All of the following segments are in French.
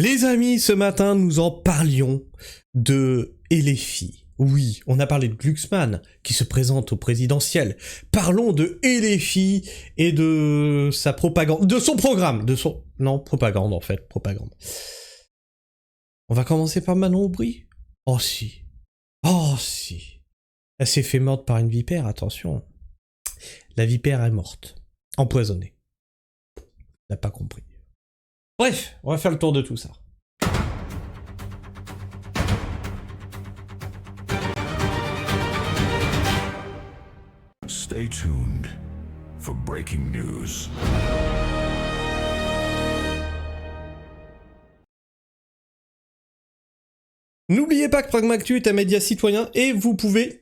Les amis, ce matin, nous en parlions de LFI. Oui, on a parlé de Glucksmann, qui se présente au présidentiel. Parlons de LFI et de sa propagande, de son programme, non, propagande en fait, propagande. On va commencer par Manon Aubry. Oh si. Oh si. Elle s'est fait mordre par une vipère, attention. La vipère est morte. Empoisonnée. N'a pas compris. Bref, on va faire le tour de tout ça. Stay tuned for breaking news. N'oubliez pas que Pragmactu est un média citoyen et vous pouvez,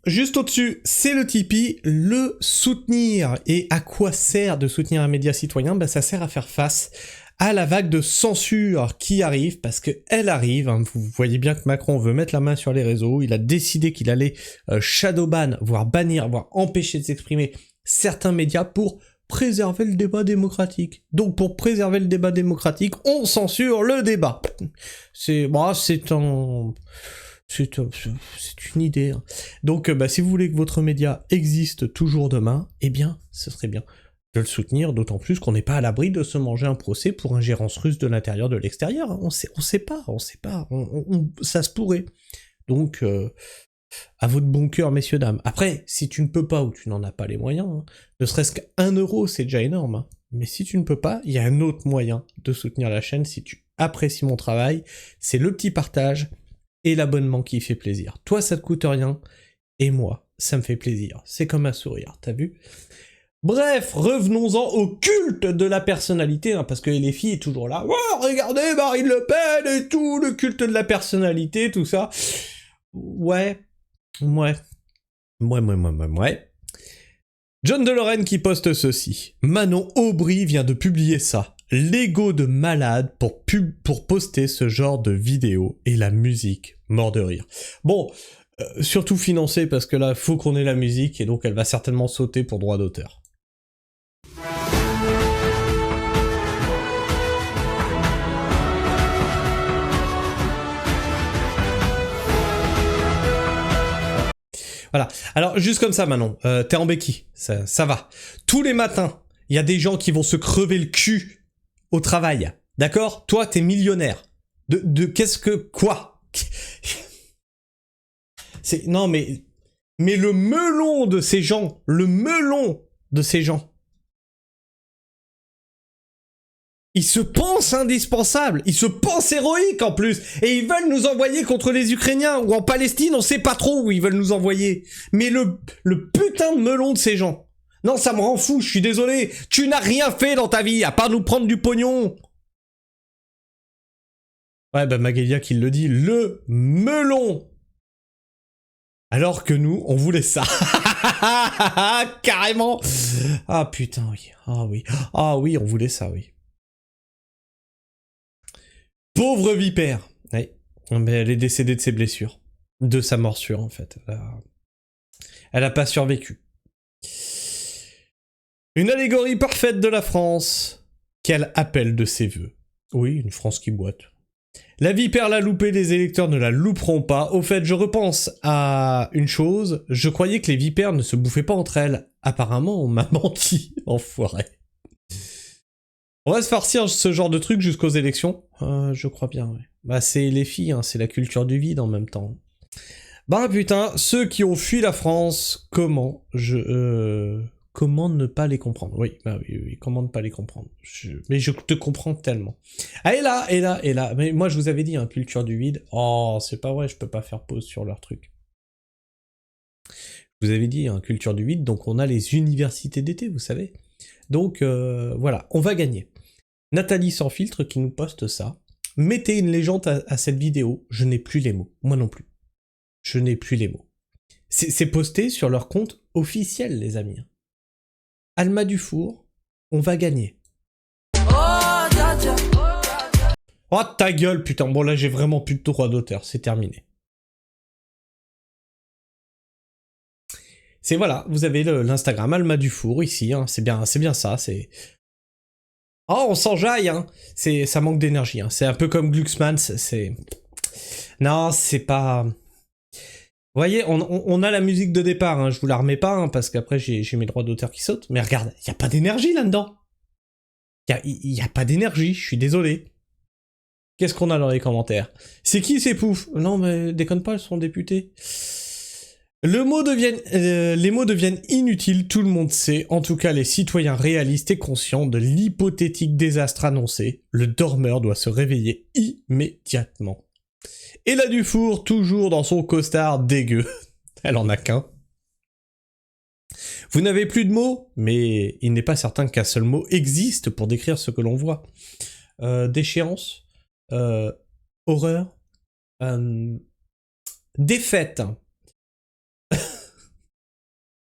juste au-dessus, c'est le Tipeee, le soutenir. Et à quoi sert de soutenir un média citoyen ? Ben, ça sert à faire face à la vague de censure qui arrive, parce qu'elle arrive, hein. Vous voyez bien que Macron veut mettre la main sur les réseaux, il a décidé qu'il allait shadowban, voire bannir, voire empêcher de s'exprimer certains médias pour préserver le débat démocratique. Donc pour préserver le débat démocratique, on censure le débat. C'est une idée. Hein. Donc si vous voulez que votre média existe toujours demain, eh bien, ce serait bien de le soutenir, d'autant plus qu'on n'est pas à l'abri de se manger un procès pour ingérence russe de l'intérieur, de l'extérieur. Hein. On sait pas. Ça se pourrait. Donc, à votre bon cœur, messieurs, dames. Après, si tu ne peux pas ou tu n'en as pas les moyens, hein, ne serait-ce qu'1 euro, c'est déjà énorme. Hein. Mais si tu ne peux pas, il y a un autre moyen de soutenir la chaîne si tu apprécies mon travail. C'est le petit partage et l'abonnement qui fait plaisir. Toi, ça te coûte rien. Et moi, ça me fait plaisir. C'est comme un sourire, t'as vu ? Bref, revenons-en au culte de la personnalité, hein, parce que LFI est toujours là. Oh, regardez Marine Le Pen et tout, le culte de la personnalité, tout ça. Ouais. John de Lorraine qui poste ceci. Manon Aubry vient de publier ça. L'ego de malade pour poster ce genre de vidéo et la musique. Mort de rire. Bon, surtout financé parce que là, faut qu'on ait la musique et donc elle va certainement sauter pour droit d'auteur. Voilà. Alors, juste comme ça, Manon, t'es en béquille, ça va. Tous les matins, il y a des gens qui vont se crever le cul au travail, d'accord ? Toi, t'es millionnaire. Qu'est-ce que... Quoi ? Non, mais le melon de ces gens, ils se pensent indispensables, ils se pensent héroïques en plus, et ils veulent nous envoyer contre les Ukrainiens, ou en Palestine, on sait pas trop où ils veulent nous envoyer. Mais le putain de melon de ces gens, non, ça me rend fou, je suis désolé, tu n'as rien fait dans ta vie, à part nous prendre du pognon. Ouais, bah Magali qui le dit, le melon. Alors que nous, on voulait ça. Carrément. Ah putain, oui. Ah oui, on voulait ça, oui. Pauvre vipère. Oui. Mais elle est décédée de ses blessures. De sa morsure, en fait. Elle a pas survécu. Une allégorie parfaite de la France qu'elle appelle de ses voeux. Oui, une France qui boite. La vipère l'a loupée, les électeurs ne la louperont pas. Au fait, je repense à une chose. Je croyais que les vipères ne se bouffaient pas entre elles. Apparemment, on m'a menti, enfoiré. On va se farcir ce genre de truc jusqu'aux élections. Je crois bien, ouais. Bah c'est les filles, hein, c'est la culture du vide en même temps. Bah putain, ceux qui ont fui la France, comment ne pas les comprendre ? Oui, comment ne pas les comprendre ? Mais je te comprends tellement. Ah, et là. Mais moi je vous avais dit, hein, culture du vide. Oh, c'est pas vrai, je peux pas faire pause sur leur truc. Je vous avais dit, hein, culture du vide, donc on a les universités d'été, vous savez. Donc voilà, on va gagner. Nathalie sans filtre qui nous poste ça. Mettez une légende à cette vidéo. Je n'ai plus les mots. Moi non plus. Je n'ai plus les mots. C'est posté sur leur compte officiel, les amis. Alma Dufour, on va gagner. Oh ta gueule, putain. Bon là, j'ai vraiment plus de droit d'auteur. C'est terminé. C'est voilà, vous avez l'Instagram Alma Dufour ici. Hein, c'est bien ça. C'est Oh, on s'enjaille, hein. Ça manque d'énergie, hein. C'est un peu comme Glucksmann, c'est... Non, c'est pas... Vous voyez, on a la musique de départ, hein. Je vous la remets pas, hein, parce qu'après j'ai mes droits d'auteur qui sautent. Mais regarde, y a pas d'énergie là-dedans. Y a pas d'énergie, je suis désolé. Qu'est-ce qu'on a dans les commentaires? C'est qui ces poufs? Non mais déconne pas, elles sont députées. Les mots deviennent inutiles, tout le monde sait, en tout cas les citoyens réalistes et conscients de l'hypothétique désastre annoncé. Le dormeur doit se réveiller immédiatement. Et la Dufour, toujours dans son costard dégueu. Elle en a qu'un. Vous n'avez plus de mots, mais il n'est pas certain qu'un seul mot existe pour décrire ce que l'on voit. Déchéance, horreur, défaite,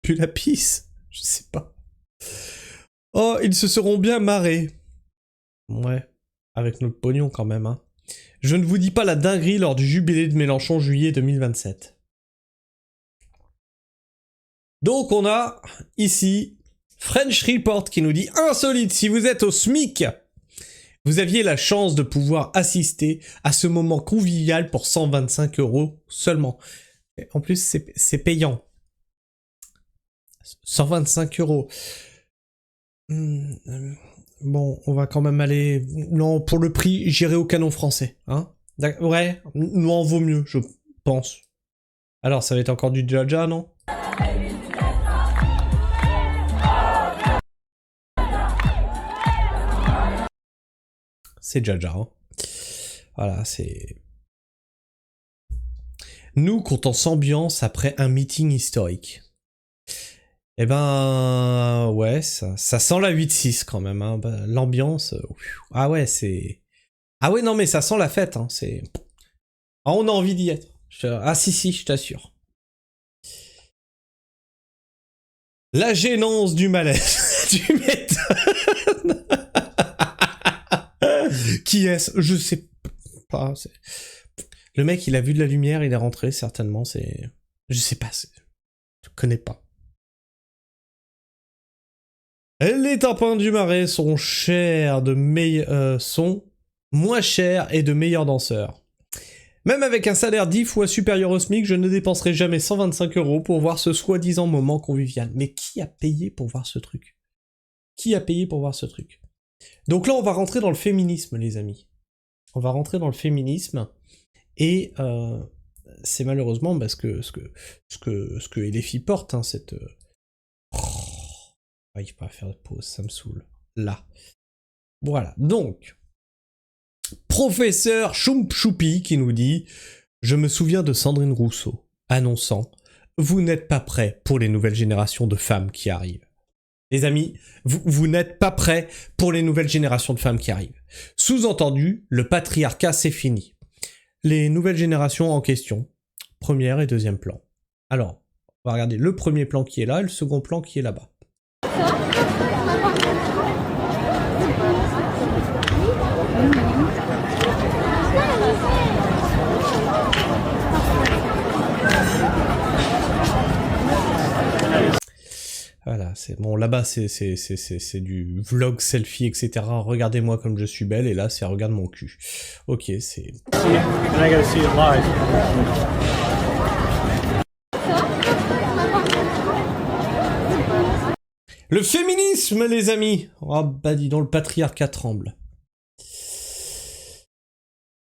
puis la pisse, je sais pas. Oh, ils se seront bien marrés. Ouais, avec notre pognon quand même, hein. Je ne vous dis pas la dinguerie lors du jubilé de Mélenchon juillet 2027. Donc on a ici French Report qui nous dit insolite, si vous êtes au SMIC, vous aviez la chance de pouvoir assister à ce moment convivial pour 125 € seulement. Et en plus c'est payant. 125 €. Bon, on va quand même aller... Non, pour le prix, j'irai au Canon Français. Hein, ouais, nous en vaut mieux, je pense. Alors, ça va être encore du Jaja, non? C'est Jaja, hein. Voilà, c'est... Nous, quand on s'ambiance après un meeting historique. Eh ben, ouais, ça sent la 8-6 quand même, hein. L'ambiance, ah ouais, c'est... Ah ouais, non, mais ça sent la fête, hein, c'est... Ah, on a envie d'y être. Ah si, je t'assure. La gênance du malaise. Tu m'étonnes. Qui est-ce? Je sais pas. Le mec, il a vu de la lumière, il est rentré, certainement, c'est... Je sais pas, je connais pas. Les tapins du Marais sont sont moins chers et de meilleurs danseurs. Même avec un salaire 10 fois supérieur au SMIC, je ne dépenserai jamais 125 € pour voir ce soi-disant moment convivial. Mais qui a payé pour voir ce truc? Qui a payé pour voir ce truc? Donc là, on va rentrer dans le féminisme, les amis. On va rentrer dans le féminisme, et c'est malheureusement parce que ce que LFI porte, hein, cette... il faut pas faire de pause, ça me saoule. Là. Voilà, donc... Professeur Choupi qui nous dit « Je me souviens de Sandrine Rousseau annonçant « Vous n'êtes pas prêts pour les nouvelles générations de femmes qui arrivent. » Les amis, vous n'êtes pas prêts pour les nouvelles générations de femmes qui arrivent. Sous-entendu, le patriarcat c'est fini. Les nouvelles générations en question, première et deuxième plan. Alors, on va regarder le premier plan qui est là et le second plan qui est là-bas. Voilà, c'est bon, là-bas c'est du vlog, selfie, etc. Regardez-moi comme je suis belle, et là c'est regarde mon cul. Ok, c'est... Le féminisme, les amis! Oh bah dis donc, le patriarcat tremble.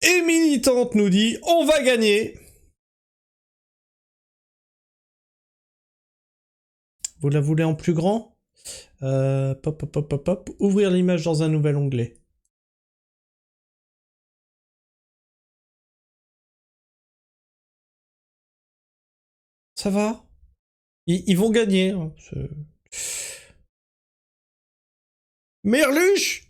Et Militante nous dit, on va gagner! Vous la voulez en plus grand? Pop. Ouvrir l'image dans un nouvel onglet. Ça va? Ils vont gagner. Hein, Merluche.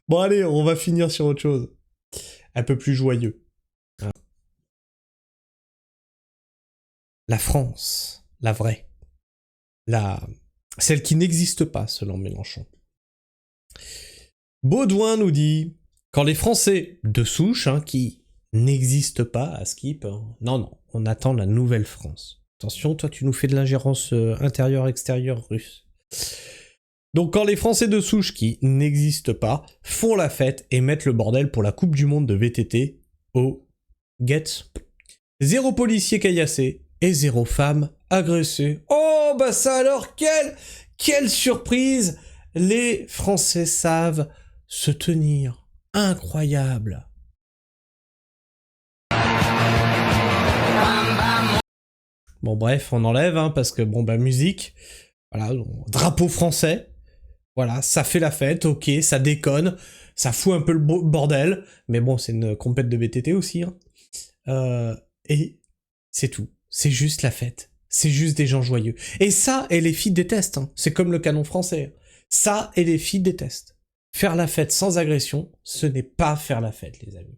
Bon allez, on va finir sur autre chose. Un peu plus joyeux. La France, la vraie. Celle qui n'existe pas, selon Mélenchon. Baudouin nous dit, quand les Français de souche, hein, qui n'existent pas à Skip, hein, non, on attend la nouvelle France. Attention, toi, tu nous fais de l'ingérence intérieure-extérieure russe. Donc quand les Français de souche qui n'existent pas font la fête et mettent le bordel pour la Coupe du Monde de VTT au Getz, 0 policier caillassé et 0 femme agressée. Oh bah ça alors, quelle surprise! Les Français savent se tenir. Incroyable. Bon bref, on enlève, hein, parce que bon bah musique, voilà, drapeau français, voilà, ça fait la fête, ok, ça déconne, ça fout un peu le bordel, mais bon, c'est une compète de BTT aussi, hein. Et c'est tout, c'est juste la fête, c'est juste des gens joyeux. Et ça, et les filles détestent, hein. C'est comme le canon français, ça, et les filles détestent. Faire la fête sans agression, ce n'est pas faire la fête, les amis.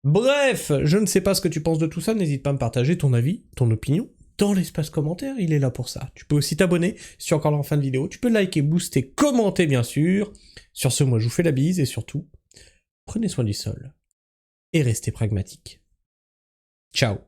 Bref, je ne sais pas ce que tu penses de tout ça, n'hésite pas à me partager ton avis, ton opinion, dans l'espace commentaire, il est là pour ça. Tu peux aussi t'abonner si tu es encore là en fin de vidéo, tu peux liker, booster, commenter bien sûr. Sur ce, moi je vous fais la bise et surtout, prenez soin du sol et restez pragmatique. Ciao.